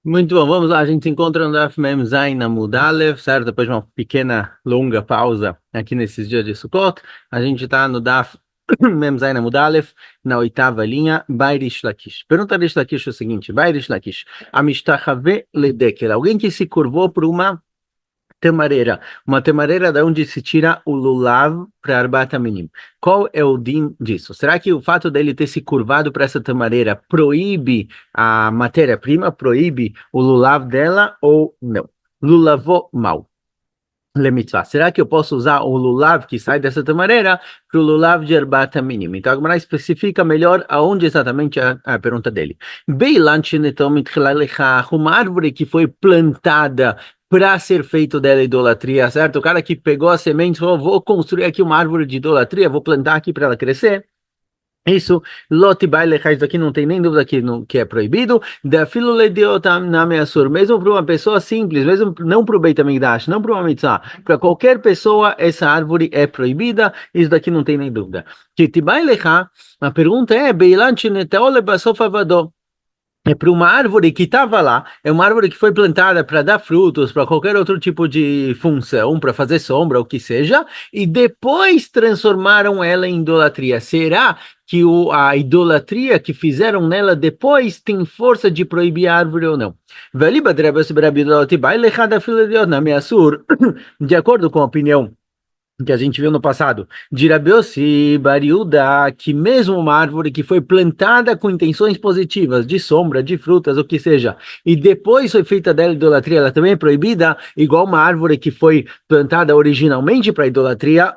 Muito bom, vamos lá, a gente se encontra no Daf Mem Zayin Amud Aleph, certo? Depois de uma pequena, longa pausa aqui nesses dias de Sukkot, a gente está no Daf Mem Zayin Amud Aleph, na oitava linha, Bairish Lakish. Pergunta de Lakish é o seguinte, Bairish Lakish, Amistachave Ledeker, alguém que se curvou por tamareira, uma tamareira da onde se tira o lulav para Arbat Minim. Qual é o din disso? Será que o fato dele ter se curvado para essa tamareira proíbe a matéria-prima, proíbe o lulav dela ou não? Lulavô mal. Lemitzvah. Será que eu posso usar o lulav que sai dessa tamareira para o lulav de Arbat Minim? Então, a Gemara especifica melhor aonde exatamente é a pergunta dele. Beilan shenetom mitchila lechach, uma árvore que foi plantada para ser feito dela idolatria, certo? O cara que pegou a semente e falou, vou construir aqui uma árvore de idolatria, vou plantar aqui para ela crescer. Isso, Lot Bailechai, isso aqui não tem nem dúvida que é proibido. Da filolediotam na meassur, mesmo para uma pessoa simples, mesmo não para o Beit HaMikdash, não para uma mitzvah, para qualquer pessoa, essa árvore é proibida. Isso daqui não tem nem dúvida. Que Tibailechá, a pergunta é: Beilan Chineteole Basof Avadó. É para uma árvore que estava lá, é uma árvore que foi plantada para dar frutos, para qualquer outro tipo de função, para fazer sombra, o que seja, e depois transformaram ela em idolatria. Será que a idolatria que fizeram nela depois tem força de proibir a árvore ou não? De acordo com a opinião que a gente viu no passado, de Rabi Yossi Bar Yehuda, que mesmo uma árvore que foi plantada com intenções positivas, de sombra, de frutas, o que seja, e depois foi feita dela idolatria, ela também é proibida, igual uma árvore que foi plantada originalmente para idolatria.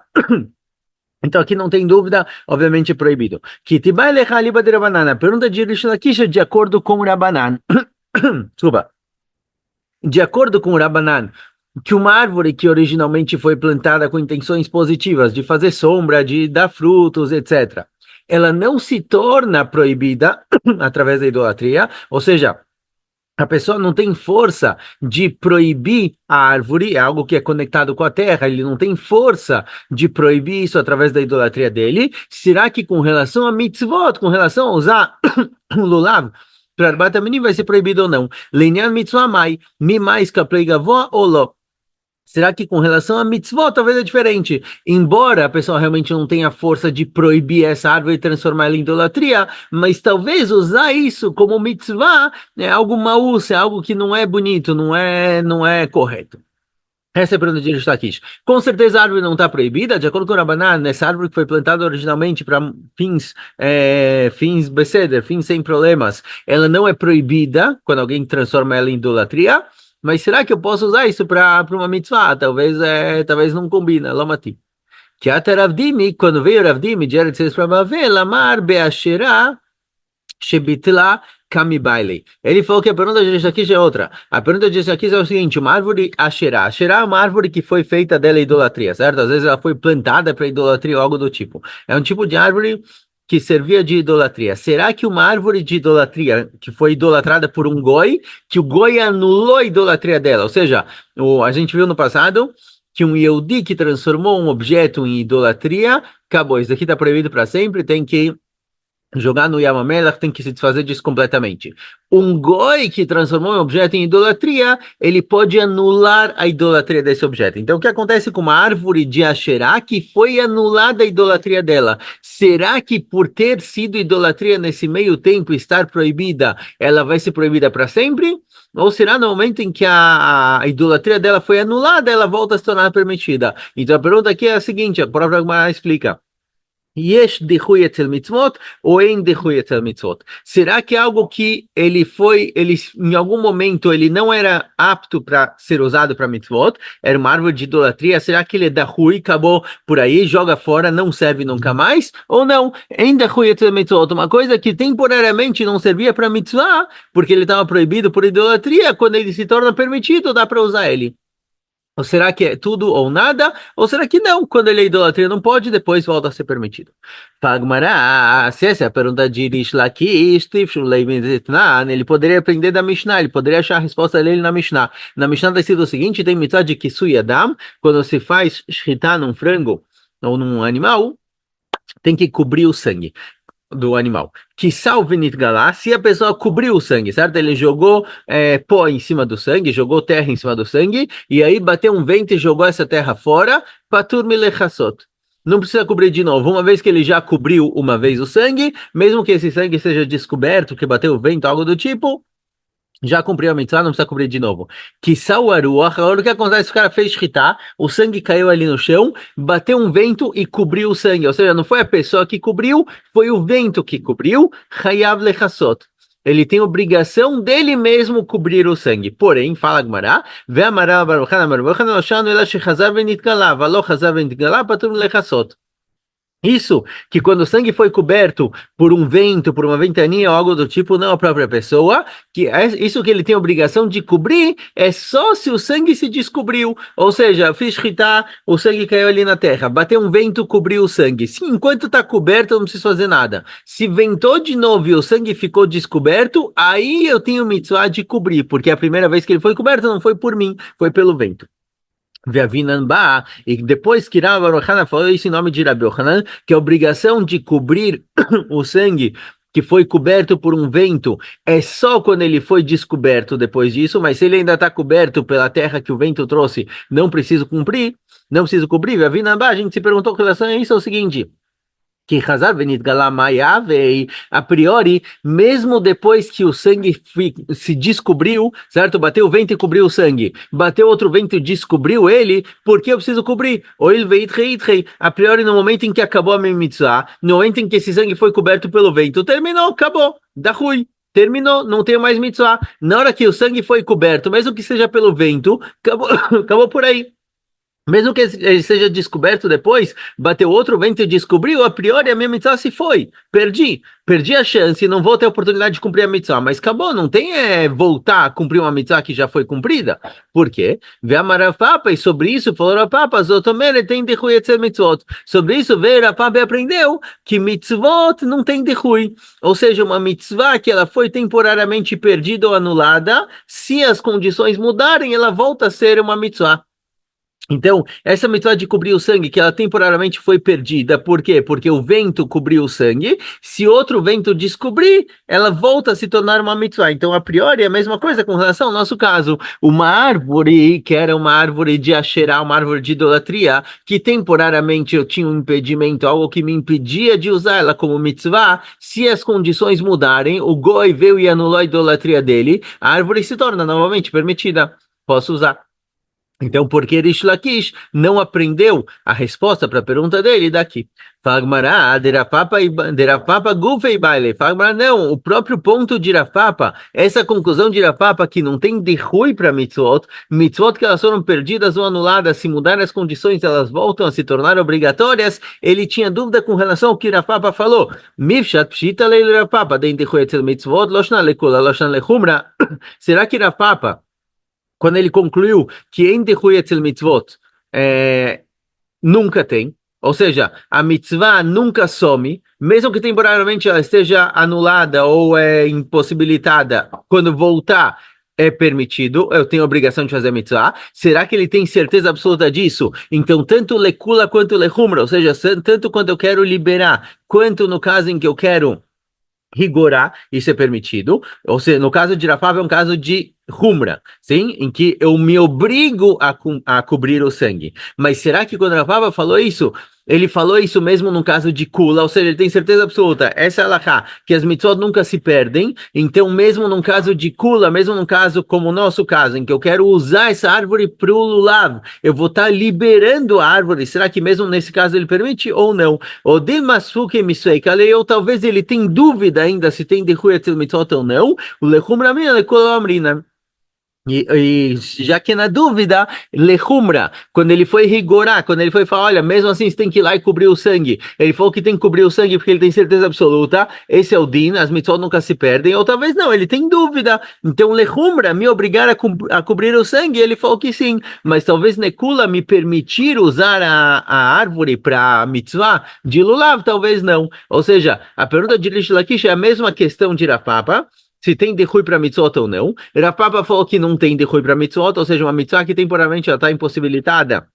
Então aqui não tem dúvida, obviamente é proibido. Kitibai lecha liba de Rabanan. Pergunta de Rish Lakish de acordo com o Rabanan. Desculpa. De acordo com o Rabanan, que uma árvore que originalmente foi plantada com intenções positivas, de fazer sombra, de dar frutos, etc., ela não se torna proibida através da idolatria, ou seja, a pessoa não tem força de proibir a árvore, é algo que é conectado com a terra, ele não tem força de proibir isso através da idolatria dele. Será que com relação a mitzvot, com relação a usar o lulav, para Arbat Minim vai ser proibido ou não? Linyan mitzvah mai, mi mais kaplei gavoa ou lo? Será que com relação a mitzvot talvez é diferente? Embora a pessoa realmente não tenha força de proibir essa árvore e transformar ela em idolatria, mas talvez usar isso como mitzvah é algo mau, é algo que não é bonito, não é correto. Essa é a pergunta de Rish. Com certeza a árvore não está proibida, de acordo com o Rabanan, essa árvore que foi plantada originalmente para fins beseder, fins sem problemas, ela não é proibida quando alguém transforma ela em idolatria, mas será que eu posso usar isso para uma mitzvah? Talvez não combina, lamati. Que até Ravdimi, quando veio Ravdimi de Eretz Yisrael para ver, Lamar Be'asherah Shebitla Kami Bailey. Ele falou que a pergunta de Jaquiz é outra. A pergunta de Jaquiz é o seguinte: uma árvore Asherah. Asherah é uma árvore que foi feita dela idolatria, certo? Às vezes ela foi plantada para idolatria ou algo do tipo. É um tipo de árvore que servia de idolatria. Será que uma árvore de idolatria que foi idolatrada por um goi, que o goi anulou a idolatria dela? Ou seja, a gente viu no passado que um Yehudi que transformou um objeto em idolatria, acabou. Isso aqui está proibido para sempre, tem que jogar no Yamamelach, tem que se desfazer disso completamente. Um goi que transformou um objeto em idolatria, ele pode anular a idolatria desse objeto. Então, o que acontece com uma árvore de Asherá que foi anulada a idolatria dela? Será que por ter sido idolatria nesse meio tempo estar proibida, ela vai ser proibida para sempre? Ou será no momento em que a idolatria dela foi anulada, ela volta a se tornar permitida? Então, a pergunta aqui é a seguinte, a própria Gemara explica. Yesh dihui etzel mitzvot ou em dihui etzel mitzvot? Será que é algo que ele em algum momento ele não era apto para ser usado para mitzvot? Era uma árvore de idolatria? Será que ele é dahui, acabou por aí, joga fora, não serve nunca mais? Ou não? Em dihui etzel mitzvot, uma coisa que temporariamente não servia para mitzvah, porque ele estava proibido por idolatria, quando ele se torna permitido, dá para usar ele. Ou será que é tudo ou nada? Ou será que não? Quando ele é idolatria não pode, depois volta a ser permitido. Fagmará, se essa é a pergunta de Rish Lakish, ele poderia aprender da Mishnah, ele poderia achar a resposta dele na Mishnah. Na Mishnah está escrito o seguinte, tem mitzvah de Kisui Adam, quando se faz shritá num frango ou num animal, tem que cobrir o sangue. do animal. Que salve Nitgalá, se a pessoa cobriu o sangue, certo? Ele jogou pó em cima do sangue, jogou terra em cima do sangue, e aí bateu um vento e jogou essa terra fora, patur milechassot. Não precisa cobrir de novo. Uma vez que ele já cobriu uma vez o sangue, mesmo que esse sangue seja descoberto, que bateu o vento, algo do tipo, já cumpriu a mitzvah, não precisa cobrir de novo. Que sauaruach, agora o que acontece? O cara fez shritá, o sangue caiu ali no chão, bateu um vento e cobriu o sangue. Ou seja, não foi a pessoa que cobriu, foi o vento que cobriu. Chayav lechassot. Ele tem obrigação dele mesmo cobrir o sangue. Porém, fala Gemara, ve'amara baruch Hanan baruch Hanan oshanu ela shechazar venitgala, valo chazar venitgala patur lechassot. Isso, que quando o sangue foi coberto por um vento, por uma ventania ou algo do tipo, não a própria pessoa, isso que ele tem a obrigação de cobrir é só se o sangue se descobriu. Ou seja, fiz shritá, o sangue caiu ali na terra, bateu um vento, cobriu o sangue. Sim, enquanto está coberto, eu não preciso fazer nada. Se ventou de novo e o sangue ficou descoberto, aí eu tenho mitzvah de cobrir, porque a primeira vez que ele foi coberto não foi por mim, foi pelo vento. E depois que Rav Baruch Hanan falou isso em nome de Rabi Yohanan, que a obrigação de cobrir o sangue que foi coberto por um vento é só quando ele foi descoberto depois disso, mas se ele ainda está coberto pela terra que o vento trouxe, não preciso cumprir, não preciso cobrir. A gente se perguntou com relação a isso, é o seguinte. Que Hazar Benit Galamaiavei, a priori, mesmo depois que o sangue se descobriu, certo? Bateu o vento e cobriu o sangue. Bateu outro vento e descobriu ele, por que eu preciso cobrir? Oil veit rei. A priori, no momento em que acabou a minha mitzvah, no momento em que esse sangue foi coberto pelo vento, terminou, acabou, dá ruim. Terminou, não tenho mais mitzvah. Na hora que o sangue foi coberto, mesmo que seja pelo vento, acabou, acabou por aí. Mesmo que ele seja descoberto depois, bateu outro vento e descobriu, a priori a minha mitzvah se foi. Perdi a chance, não vou ter a oportunidade de cumprir a mitzvah, mas acabou, não tem voltar a cumprir uma mitzvah que já foi cumprida. Por quê? Vê a Marafapa e sobre isso falou a Papa, Zotomere tem derrui mitzvot. Sobre isso veio a Papa e aprendeu que mitzvot não tem derrui. Ou seja, uma mitzvah que ela foi temporariamente perdida ou anulada, se as condições mudarem, ela volta a ser uma mitzvah. Então, essa mitzvah de cobrir o sangue, que ela temporariamente foi perdida, por quê? Porque o vento cobriu o sangue, se outro vento descobrir, ela volta a se tornar uma mitzvah. Então, a priori, é a mesma coisa com relação ao nosso caso. Uma árvore, que era uma árvore de Asherá, uma árvore de idolatria, que temporariamente eu tinha um impedimento, algo que me impedia de usar ela como mitzvah, se as condições mudarem, o Goi veio e anulou a idolatria dele, a árvore se torna novamente permitida. Posso usar. Então, por que Rish Lakish não aprendeu a resposta para a pergunta dele daqui? Fagmará, derafapa gufei baile. Fagmará, não, o próprio ponto de Rafapa, essa conclusão de Rafapa que não tem derrui para mitzvot que elas foram perdidas ou anuladas, se mudarem as condições, elas voltam a se tornar obrigatórias, ele tinha dúvida com relação ao que Rafapa falou. Mifshat pshita leil Rafapa, den derrui etzel mitzvot, loshna lekula, loshna lechumra. Será que Rafapa, quando ele concluiu que em derrui etzel mitzvot nunca tem, ou seja, a mitzvah nunca some, mesmo que temporariamente ela esteja anulada ou impossibilitada, quando voltar é permitido, eu tenho a obrigação de fazer a mitzvah. Será que ele tem certeza absoluta disso? Então, tanto lekula quanto lechumra, ou seja, tanto quando eu quero liberar, quanto no caso em que eu quero rigorar, isso é permitido. Ou seja, no caso de Rafava é um caso de Humra, sim? Em que eu me obrigo a cobrir o sangue. Mas será que quando Rafava falou isso, ele falou isso mesmo no caso de Kula? Ou seja, ele tem certeza absoluta, essa é a Laká, que as mitzvot nunca se perdem. Então, mesmo num caso de Kula, mesmo num caso como o nosso caso, em que eu quero usar essa árvore para o Lulav, eu vou estar liberando a árvore. Será que mesmo nesse caso ele permite ou não? Ou Dilmasuke Misveikale, ou talvez ele tem dúvida ainda se tem derrui mitzvot ou não. O Lechum Ramina, Lekula Amrina. E já que na dúvida, lechumra, quando ele foi rigorar, quando ele foi falar, olha, mesmo assim você tem que ir lá e cobrir o sangue. Ele falou que tem que cobrir o sangue porque ele tem certeza absoluta, esse é o din, as mitzvot nunca se perdem, ou talvez não, ele tem dúvida. Então lechumra, me obrigar a cobrir o sangue, ele falou que sim, mas talvez nekula me permitir usar a árvore para mitzvah de lulav, talvez não. Ou seja, a pergunta de Rish Lakish é a mesma questão de Rafapa, se tem derrui para mitzvot ou não. Rafapa falou que não tem derrui para mitzvot, ou seja, uma mitzvah que temporariamente ela está impossibilitada.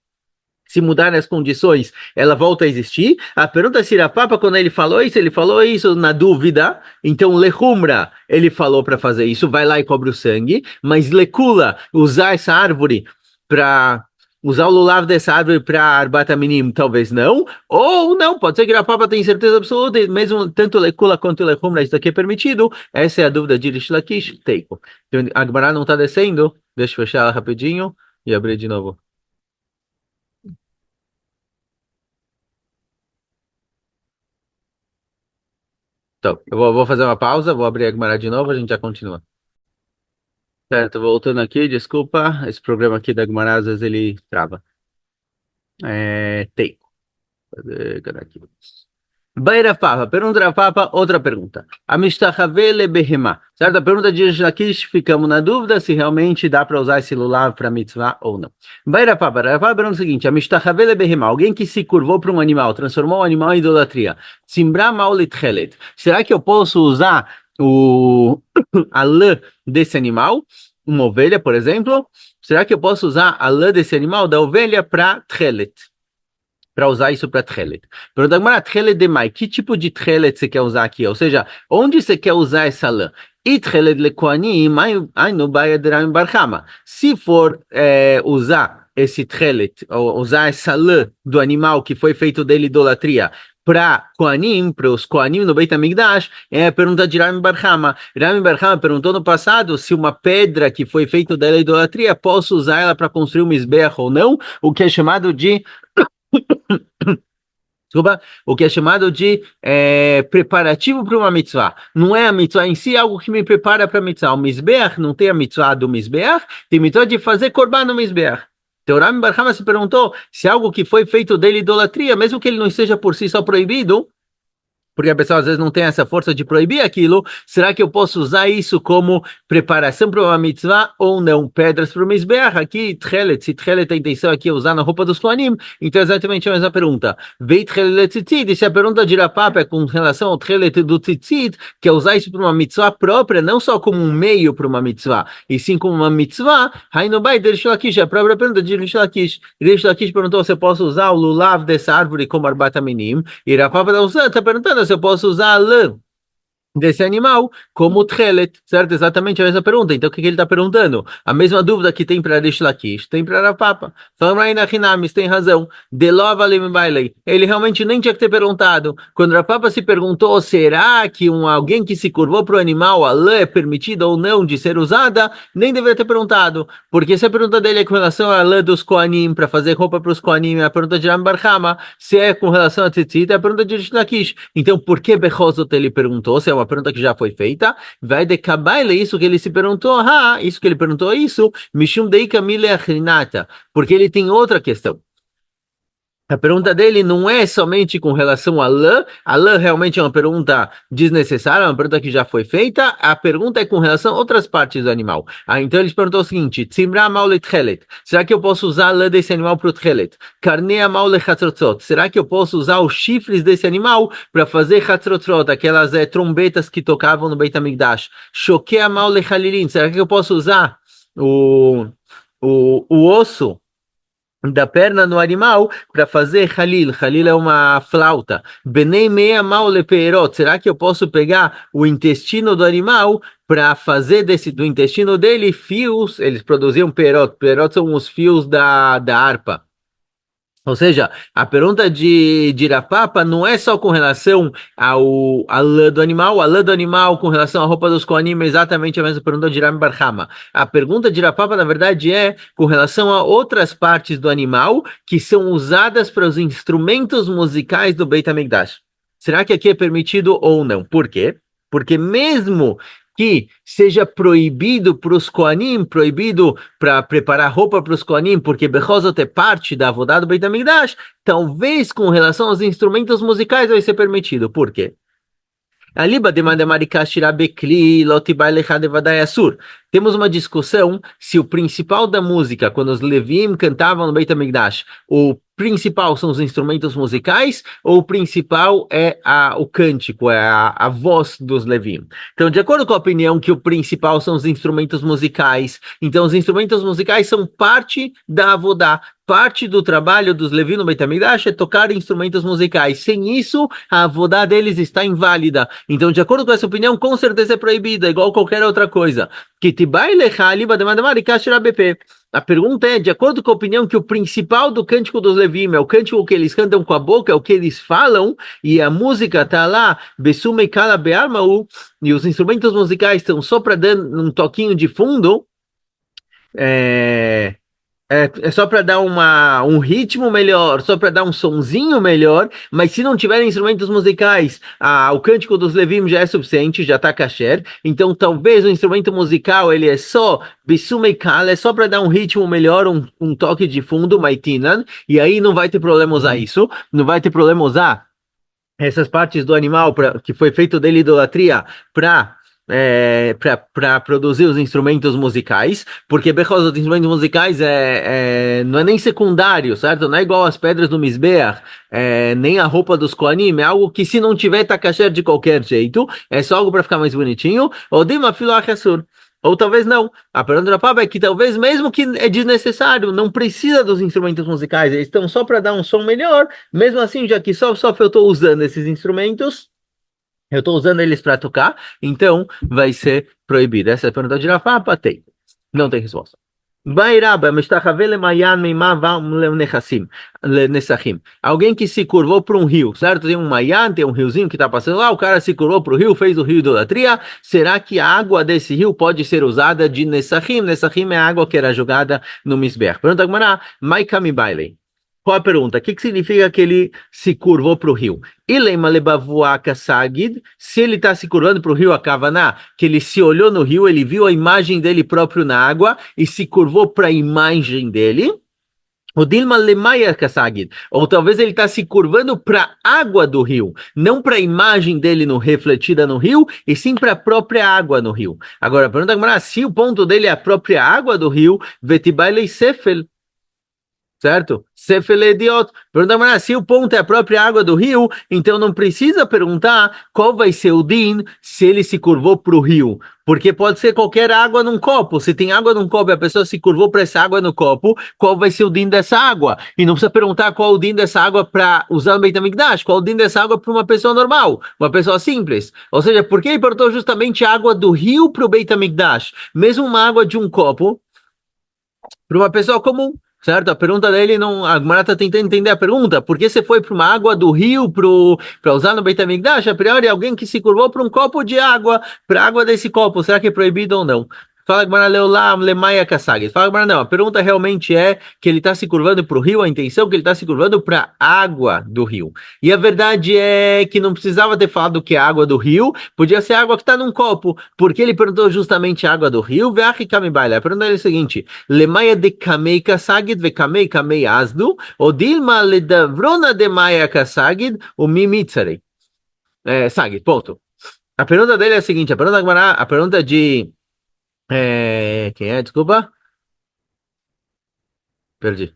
se mudarem as condições, ela volta a existir. A pergunta é se Rav Papa, quando ele falou isso na dúvida, então lechumra, ele falou para fazer isso, vai lá e cobre o sangue, mas lecula, usar essa árvore para usar o lulav dessa árvore para Arbat Minim, talvez não, ou não, pode ser que Rav Papa tenha certeza absoluta, e mesmo tanto lecula quanto lechumra, isso aqui é permitido. Essa é a dúvida de Rish Lakish, Teiko. Então, a Gemara não está descendo, deixa eu fechar ela rapidinho e abrir de novo. Então, eu vou fazer uma pausa, vou abrir a Gemara de novo, a gente já continua. Certo, voltando aqui, desculpa, esse programa aqui da Gemara, às vezes ele trava. Teiko. Cadê aqui? Baira Papa, pergunta da Papa, outra pergunta. Amistachavele behemá. Certo? A pergunta de Jaquish, ficamos na dúvida se realmente dá para usar esse lulav para mitzvah ou não. Baira Papa, a pergunta é o seguinte: Amistachavele behemá, alguém que se curvou para um animal, transformou o animal em idolatria. Simbra maulit chelet. Será que eu posso usar a lã desse animal? Uma ovelha, por exemplo? Será que eu posso usar a lã desse animal, da ovelha, para chelet? Para usar isso para tchelet. Pergunta agora, tchelet de mai, que tipo de tchelet você quer usar aqui? Ou seja, onde você quer usar essa lã? E tchelet lekoanim, ai no baia de Rami Bar Chama. Se for usar esse tchelet, ou usar essa lã do animal que foi feito dele idolatria, para Koanim, para os Koanim no Beit HaMikdash, é a pergunta de Rami Bar Chama. Rami Bar Chama perguntou no passado se uma pedra que foi feita dela idolatria, posso usar ela para construir um misbeach ou não, o que é chamado de desculpa, o que é chamado de preparativo para uma mitzvah. Não é a mitzvah em si, é algo que me prepara para a mitzvah. O Mizbeach não tem a mitzvah do Mizbeach, tem a mitzvah de fazer korban no Mizbeach. Então, Rami Bar Chama se perguntou se algo que foi feito dele idolatria, mesmo que ele não esteja por si só proibido, porque a pessoa às vezes não tem essa força de proibir aquilo, será que eu posso usar isso como preparação para uma mitzvah ou não? Pedras para o mizbeach, aqui, tchelet, se tchelet a intenção aqui é usar na roupa dos kohanim, então é exatamente a mesma pergunta. Vei tchelet tzitzit, e se a pergunta de Rapapa é com relação ao tchelet do tzitzit, que é usar isso para uma mitzvah própria, não só como um meio para uma mitzvah, e sim como uma mitzvah, aí no bai de Rish Lakish, a própria pergunta de Rish Lakish. Rish Lakish perguntou se eu posso usar o lulav dessa árvore como arbat minim, e Rapapa está perguntando se eu posso usar a lã desse animal como tchelet, certo? Exatamente a mesma pergunta. Então, o que ele está perguntando? A mesma dúvida que tem para Rish Lakish, tem para Rav Papa. Falando aí na Hinamis, tem razão. Ele realmente nem tinha que ter perguntado. Quando Rav Papa se perguntou, será que alguém que se curvou para o animal, a lã é permitida ou não de ser usada? Nem deveria ter perguntado. Porque se a pergunta dele é com relação à lã dos Kohanim, para fazer roupa para os Kohanim, é a pergunta de Ram Bar Chama. Se é com relação a Tzitzit, é a pergunta de Rish Lakish. Então, por que Bechosot ele perguntou? Se é uma pergunta que já foi feita, vai de Kabaila, isso que ele se perguntou, isso que ele perguntou, isso, Mishum Deika Mile Achrinata, porque ele tem outra questão. A pergunta dele não é somente com relação a lã realmente é uma pergunta desnecessária, uma pergunta que já foi feita, a pergunta é com relação a outras partes do animal. Então ele perguntou o seguinte, Tzimra maule tchelet, será que eu posso usar a lã desse animal para o tchelet? Karnea maule chatrotzot, será que eu posso usar os chifres desse animal para fazer chatrotzot, aquelas trombetas que tocavam no Beit HaMikdash? Shokea maule halilim, será que eu posso usar o osso da perna no animal para fazer halil. Halil é uma flauta. Benei meia mal lepeirot. Será que eu posso pegar o intestino do animal para fazer do intestino dele fios? Eles produziam perot. Perot são os fios da harpa. Ou seja, a pergunta de Irapapa não é só com relação à lã do animal. A lã do animal com relação à roupa dos Kohanim é exatamente a mesma pergunta de Rami Bar Chama. A pergunta de Irapapa, na verdade, é com relação a outras partes do animal que são usadas para os instrumentos musicais do Beit HaMikdash. Será que aqui é permitido ou não? Por quê? Porque mesmo que seja proibido para os Kohanim, proibido para preparar roupa para os Kohanim, porque Bechosot é parte da avodá do Beit HaMikdash, talvez com relação aos instrumentos musicais vai ser permitido. Por quê? Temos uma discussão se o principal da música, quando os Levim cantavam no Beit HaMikdash, o principal são os instrumentos musicais ou o principal é o cântico, é a voz dos Levim. Então, de acordo com a opinião que o principal são os instrumentos musicais, então os instrumentos musicais são parte da avodá, parte do trabalho dos Levi no Beit HaMikdash é tocar instrumentos musicais. Sem isso, a avodá deles está inválida. Então, de acordo com essa opinião, com certeza é proibida, igual qualquer outra coisa. A pergunta é, de acordo com a opinião que o principal do cântico dos Levim é o cântico que eles cantam com a boca, é o que eles falam, e a música está lá, Besumei Kala Be'almau, e os instrumentos musicais estão só para dar um toquinho de fundo, é, é só para dar um ritmo melhor, só para dar um sonzinho melhor, mas se não tiverem instrumentos musicais, o cântico dos Levim já é suficiente, já está kasher, então talvez o instrumento musical ele é só bisumekal, é só para dar um ritmo melhor, um toque de fundo, maitinan, e aí não vai ter problema usar isso, não vai ter problema usar essas partes do animal que foi feito dele idolatria para produzir os instrumentos musicais, porque os instrumentos musicais não é nem secundário, certo? Não é igual as pedras do Mizbeach, nem a roupa dos Kohanim, é algo que se não tiver tá kasher de qualquer jeito, é só algo para ficar mais bonitinho, ou dima filo achasur. Ou talvez não. A pergunta da Papa é que talvez mesmo que é desnecessário, não precisa dos instrumentos musicais, eles estão só para dar um som melhor, mesmo assim, já que só eu estou usando esses instrumentos, eu estou usando eles para tocar, então vai ser proibido. Essa é a pergunta de Rafa, tem. Não tem resposta. Alguém que se curvou para um rio, certo? Tem um mayan, tem um riozinho que está passando lá, o cara se curvou para o rio, fez o rio idolatria. Será que a água desse rio pode ser usada de Nessachim? Nessachim é a água que era jogada no Mizbeach. Pergunta Gemara, Maikami Bailey. Qual a pergunta? O que significa que ele se curvou para o rio? Se ele está se curvando para o rio Akavaná, que ele se olhou no rio, ele viu a imagem dele próprio na água e se curvou para a imagem dele. O Dilma Lemaya Kasagid, ou talvez ele está se curvando para a água do rio, não para a imagem dele refletida no rio, e sim para a própria água no rio. Agora, a pergunta é, se o ponto dele é a própria água do rio, Vetibailei Sefel, certo? Sefel é idiota. Pergunta, se o ponto é a própria água do rio, então não precisa perguntar qual vai ser o din se ele se curvou para o rio. Porque pode ser qualquer água num copo. Se tem água num copo e a pessoa se curvou para essa água no copo, qual vai ser o din dessa água? E não precisa perguntar qual o din dessa água para usar no Beit HaMikdash, qual o din dessa água para uma pessoa normal, uma pessoa simples. Ou seja, por que ele perguntou justamente a água do rio para o Beit HaMikdash? Mesmo uma água de um copo, para uma pessoa comum. Certo? A pergunta dele não. A Gemara está tentando entender a pergunta. Por que você foi para uma água do rio para usar no Beit HaMikdash? A priori, alguém que se curvou para um copo de água, para a água desse copo. Será que é proibido ou não? Fala Gemara Leolam Lemaia Kasagi. Fala Gemara, não. A pergunta realmente é que ele está se curvando para o rio. A intenção é que ele está se curvando para a água do rio. E a verdade é que não precisava ter falado que é água do rio. Podia ser água que está num copo. Porque ele perguntou justamente a água do rio. Veachi Kami Baila. A pergunta é a seguinte: Lemaia de Kamei Kasagid ve Kamei Kamei Asdu. O Dilma Ledavrona de Maia Kasagid o Mimitzarei. Sagid, ponto. A pergunta dele é a seguinte: a pergunta de. Quem é? Desculpa. Perdi.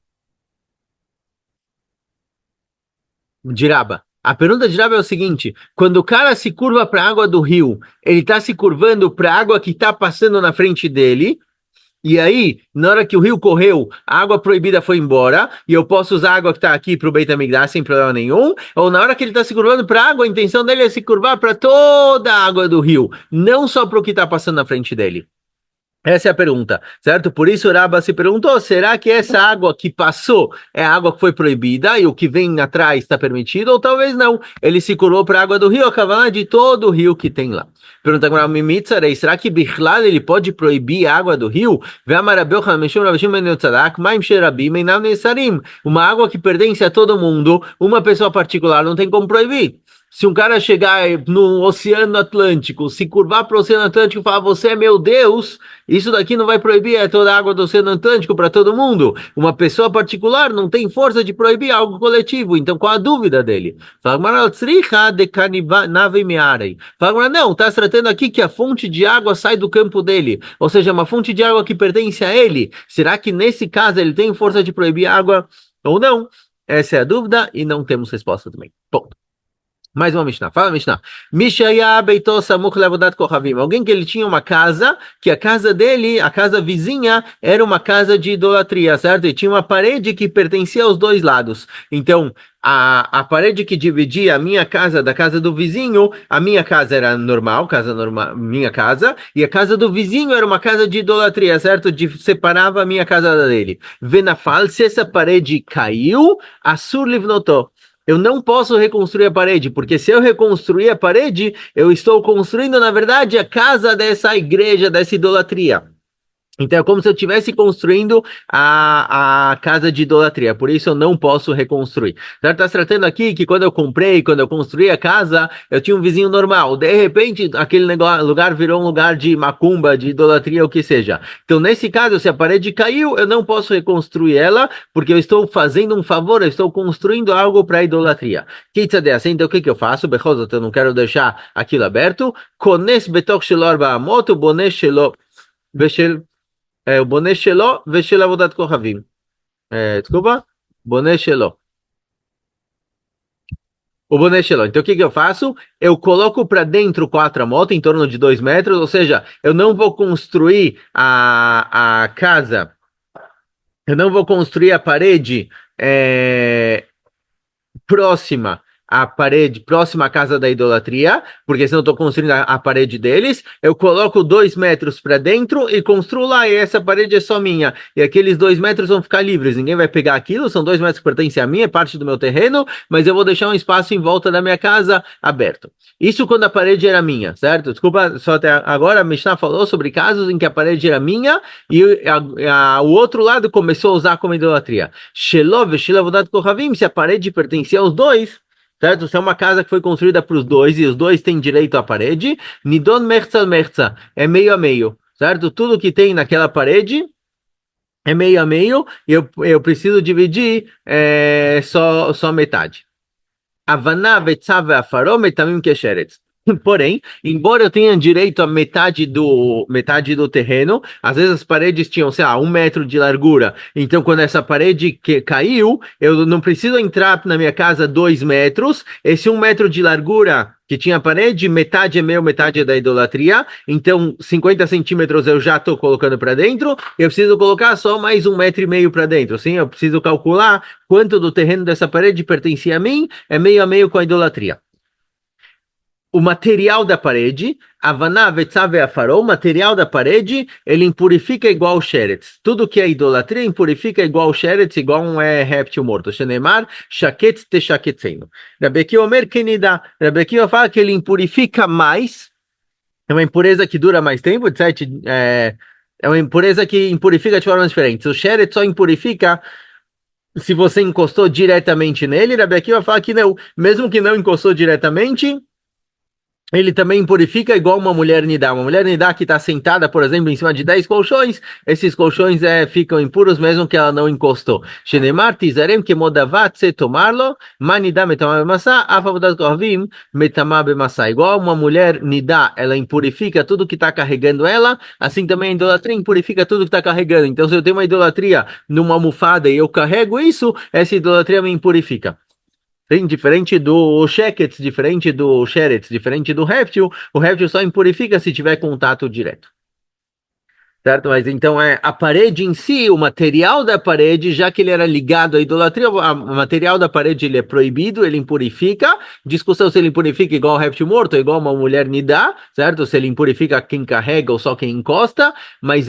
Diraba. A pergunta de Diraba é o seguinte: quando o cara se curva para a água do rio, ele está se curvando para a água que está passando na frente dele. E aí, na hora que o rio correu, a água proibida foi embora, e eu posso usar a água que está aqui para o Beit HaMikdash sem problema nenhum, ou na hora que ele está se curvando para a água, a intenção dele é se curvar para toda a água do rio, não só para o que está passando na frente dele. Essa é a pergunta, certo? Por isso o Rabba se perguntou, será que essa água que passou é a água que foi proibida e o que vem atrás está permitido? Ou talvez não, ele se curou para a água do rio, a cavalana de todo o rio que tem lá. Pergunta agora, Mimitzarei, será que Bichlal ele pode proibir a água do rio? Uma água que pertence a todo mundo, uma pessoa particular não tem como proibir. Se um cara chegar no Oceano Atlântico, se curvar para o Oceano Atlântico e falar, você é meu Deus, isso daqui não vai proibir toda a água do Oceano Atlântico para todo mundo. Uma pessoa particular não tem força de proibir algo coletivo, então qual a dúvida dele? Fala, não, está se tratando aqui que a fonte de água sai do campo dele, ou seja, uma fonte de água que pertence a ele. Será que nesse caso ele tem força de proibir água ou não? Essa é a dúvida e não temos resposta também. Ponto. Mais uma Mishnah. Fala, Mishnah. Mishaya Beito Samuch Levodat Kohavim. Alguém que ele tinha uma casa, que a casa dele, a casa vizinha, era uma casa de idolatria, certo? E tinha uma parede que pertencia aos dois lados. Então, a parede que dividia a minha casa da casa do vizinho, a minha casa era normal, casa normal, minha casa, e a casa do vizinho era uma casa de idolatria, certo? Separava a minha casa da dele. Venafal, se essa parede caiu, Assur Livnotó. Eu não posso reconstruir a parede, porque se eu reconstruir a parede, eu estou construindo, na verdade, a casa dessa igreja, dessa idolatria. Então é como se eu estivesse construindo a casa de idolatria, por isso eu não posso reconstruir. Está se tratando aqui que quando eu construí a casa, eu tinha um vizinho normal. De repente, aquele lugar virou um lugar de macumba, de idolatria, o que seja. Então, nesse caso, se a parede caiu, eu não posso reconstruir ela, porque eu estou fazendo um favor, eu estou construindo algo para idolatria. Então, o que eu faço? Eu não quero deixar aquilo aberto. Kones betok shelor ba'amot, bonesh shelo o boné shelo ושל עבודת כוכבים. Desculpa, boné shelo. O boné shelo. Então, o que eu faço? Eu coloco para dentro 4 em torno de 2 metros, ou seja, eu não vou construir a casa, eu não vou construir a parede próxima à parede, próxima à casa da idolatria, porque senão eu estou construindo a parede deles, eu coloco 2 metros para dentro e construo lá, e essa parede é só minha, e aqueles 2 metros vão ficar livres, ninguém vai pegar aquilo, são 2 metros que pertencem a mim, é parte do meu terreno, mas eu vou deixar um espaço em volta da minha casa aberto. Isso quando a parede era minha, certo? Desculpa, só até agora a Mishnah falou sobre casos em que a parede era minha e o outro lado começou a usar como idolatria. Shelov, Shelavudat Kohavim, se a parede pertencia aos dois, certo? Se é uma casa que foi construída para os dois e os dois têm direito à parede, Nidon Merza Merza, é meio a meio, certo? Tudo que tem naquela parede é meio a meio e eu preciso dividir só metade. Avaná, Vetzav, Afaró, Metamim, Kesheretz. Porém, embora eu tenha direito a metade do terreno, às vezes as paredes tinham, sei lá, 1 metro de largura. Então, quando essa parede caiu, eu não preciso entrar na minha casa 2 metros. Esse 1 metro de largura que tinha a parede, metade é meu, metade é da idolatria. Então, 50 centímetros eu já estou colocando para dentro. Eu preciso colocar só mais 1,5 metros para dentro. Sim, eu preciso calcular quanto do terreno dessa parede pertencia a mim. É meio a meio com a idolatria. O material da parede, Avaná, Vetzav e Afaró, o material da parede, ele impurifica igual o sheretz. Tudo que é idolatria impurifica igual o sheretz, igual um réptil morto. Shenemar, shaket te shaketzenu. Rabbi Akiva Omer Kenida. Rabbi Akiva fala que ele impurifica mais, é uma impureza que dura mais tempo, etc. É uma impureza que impurifica de formas diferentes. O sheretz só impurifica se você encostou diretamente nele. Rabbi Akiva fala que não, mesmo que não encostou diretamente, ele também purifica igual uma mulher nidá. Uma mulher nidá que está sentada, por exemplo, em cima de 10 colchões, esses colchões ficam impuros mesmo que ela não encostou. Shenemar tizarem que modavat se tomarlo, manidá metamá bemassá, afavodat korvim metamá bemassá. Igual uma mulher nidá, ela impurifica tudo que está carregando ela, assim também a idolatria impurifica tudo que está carregando. Então, se eu tenho uma idolatria numa almofada e eu carrego isso, essa idolatria me impurifica. Sim, diferente do Sheket, diferente do Sheretz, diferente do réptil, o réptil só impurifica se tiver contato direto. Certo? Mas então a parede em si, o material da parede, já que ele era ligado à idolatria, o material da parede ele é proibido, ele impurifica. Discussão se ele impurifica igual o réptil morto, igual uma mulher nidá, certo? Se ele impurifica quem carrega ou só quem encosta, mas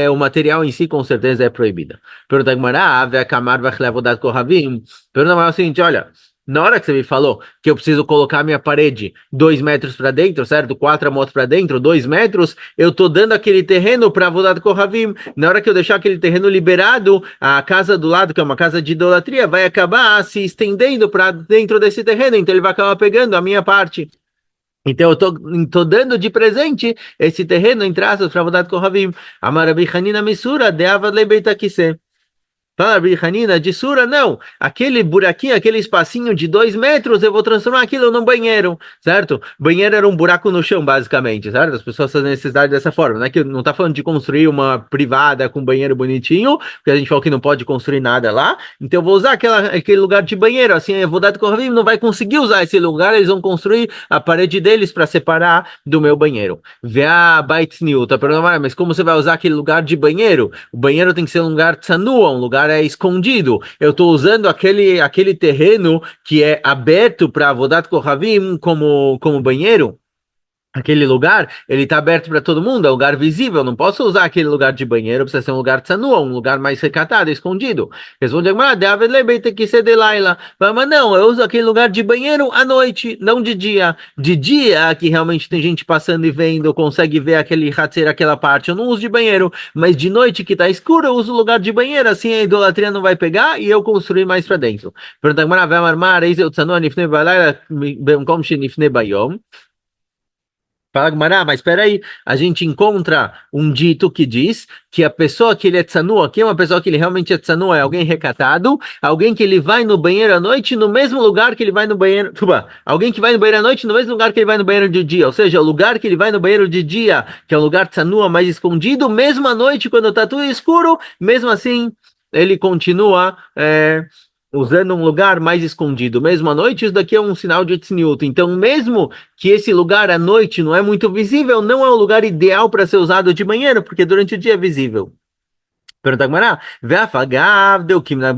o material em si com certeza é proibido. Pergunta a Gemara, Ave Akamar Vachlevodat Kohavim. Pergunta a o seguinte, olha. Na hora que você me falou que eu preciso colocar minha parede 2 metros para dentro, certo? 4 motos para dentro, 2 metros, eu tô dando aquele terreno para Avodat Kohavim. Na hora que eu deixar aquele terreno liberado, a casa do lado, que é uma casa de idolatria, vai acabar se estendendo para dentro desse terreno, então ele vai acabar pegando a minha parte. Então eu tô dando de presente esse terreno, entre aspas, para Avodat Kohavim. Amar Rabi Hanina Misura, de Avad Lebeita Kiseh. Fala, Hanina, de Sura, não. Aquele buraquinho, aquele espacinho de 2 metros, eu vou transformar aquilo num banheiro, certo? Banheiro era um buraco no chão, basicamente, certo? As pessoas fazem necessidade dessa forma, né? Que não tá falando de construir uma privada com banheiro bonitinho, porque a gente falou que não pode construir nada lá. Então eu vou usar aquele lugar de banheiro, assim, eu vou dar de Kohavim, não vai conseguir usar esse lugar, eles vão construir a parede deles para separar do meu banheiro. Vê a Baitznil, tá perguntando, "Ah, mas como você vai usar aquele lugar de banheiro? O banheiro tem que ser um lugar tsanua, um lugar escondido. Eu estou usando aquele terreno que é aberto para Avodat Kohavim como banheiro. Aquele lugar, ele tá aberto para todo mundo, é um lugar visível, não posso usar aquele lugar de banheiro, precisa ser um lugar tsanua, um lugar mais recatado, escondido. Responde a tem que ser de Laila. Mas não, eu uso aquele lugar de banheiro à noite, não de dia. De dia, que realmente tem gente passando e vendo, consegue ver aquele hatzer, aquela parte, eu não uso de banheiro. Mas de noite que tá escuro, eu uso o lugar de banheiro, assim a idolatria não vai pegar e eu construir mais para dentro. Pergunta, vai marmar, eis eu tsanua, nifne balayla, bem como nifne bayom. Fala, Gumará, mas espera aí, a gente encontra um dito que diz que a pessoa que ele é tzanua, que é uma pessoa que ele realmente é tzanua, é alguém recatado, alguém que ele vai no banheiro à noite no mesmo lugar que ele vai no banheiro, alguém que vai no banheiro à noite no mesmo lugar que ele vai no banheiro de dia, ou seja, o lugar que ele vai no banheiro de dia, que é um lugar tzanua mais escondido, mesmo à noite quando tá tudo escuro, mesmo assim, ele continua usando um lugar mais escondido, mesmo à noite, isso daqui é um sinal de tzniut. Então, mesmo que esse lugar à noite não é muito visível, não é o lugar ideal para ser usado de banheiro, porque durante o dia é visível. Pergunta Gmará, ואף דאו קימנה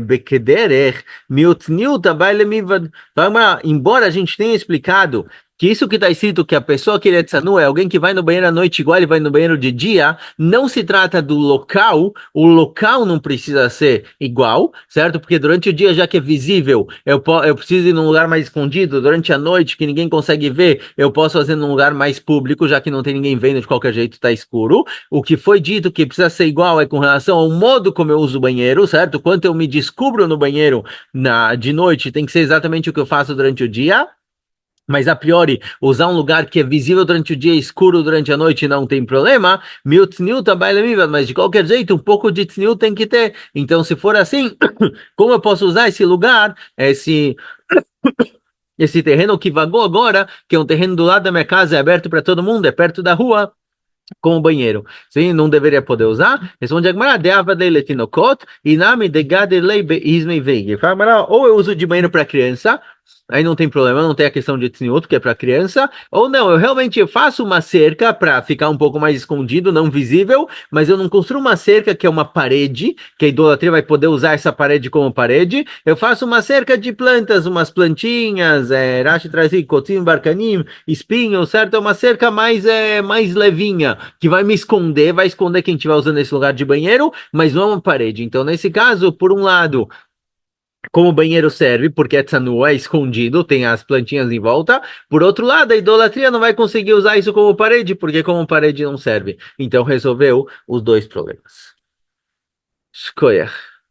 בכדרך מיעוטניותא באי למיבד. Fala, Gmará, embora a gente tenha explicado que isso que está escrito, que a pessoa que ele é tzanu é alguém que vai no banheiro à noite igual ele vai no banheiro de dia, não se trata do local, o local não precisa ser igual, certo? Porque durante o dia, já que é visível, eu preciso ir num lugar mais escondido, durante a noite, que ninguém consegue ver, eu posso fazer num lugar mais público, já que não tem ninguém vendo de qualquer jeito, está escuro. O que foi dito que precisa ser igual é com relação ao modo como eu uso o banheiro, certo? Quanto eu me descubro no banheiro de noite, tem que ser exatamente o que eu faço durante o dia. Mas a priori, usar um lugar que é visível durante o dia e escuro durante a noite não tem problema. Miutzniut mas de qualquer jeito, um pouco de tzniut tem que ter. Então, se for assim, como eu posso usar esse lugar, esse terreno que vagou agora, que é um terreno do lado da minha casa, é aberto para todo mundo, é perto da rua, como banheiro? Sim, não deveria poder usar? Responde a Gemara, deava de letinokot, inami de gadelei beizmei veige. Fala, Gemara, ou eu uso de banheiro para criança, aí não tem problema, não tem a questão de tzniut, que é para criança, ou não, eu realmente faço uma cerca para ficar um pouco mais escondido, não visível, mas eu não construo uma cerca que é uma parede, que a idolatria vai poder usar essa parede como parede, eu faço uma cerca de plantas, umas plantinhas, Rashi traz aí, cotim, barcanim, espinho, certo? É uma cerca mais levinha, que vai me esconder, vai esconder quem estiver usando esse lugar de banheiro, mas não é uma parede. Então, nesse caso, por um lado, como o banheiro serve, porque é tzanua, é escondido, tem as plantinhas em volta. Por outro lado, a idolatria não vai conseguir usar isso como parede, porque como parede não serve. Então, resolveu os dois problemas. Escolha.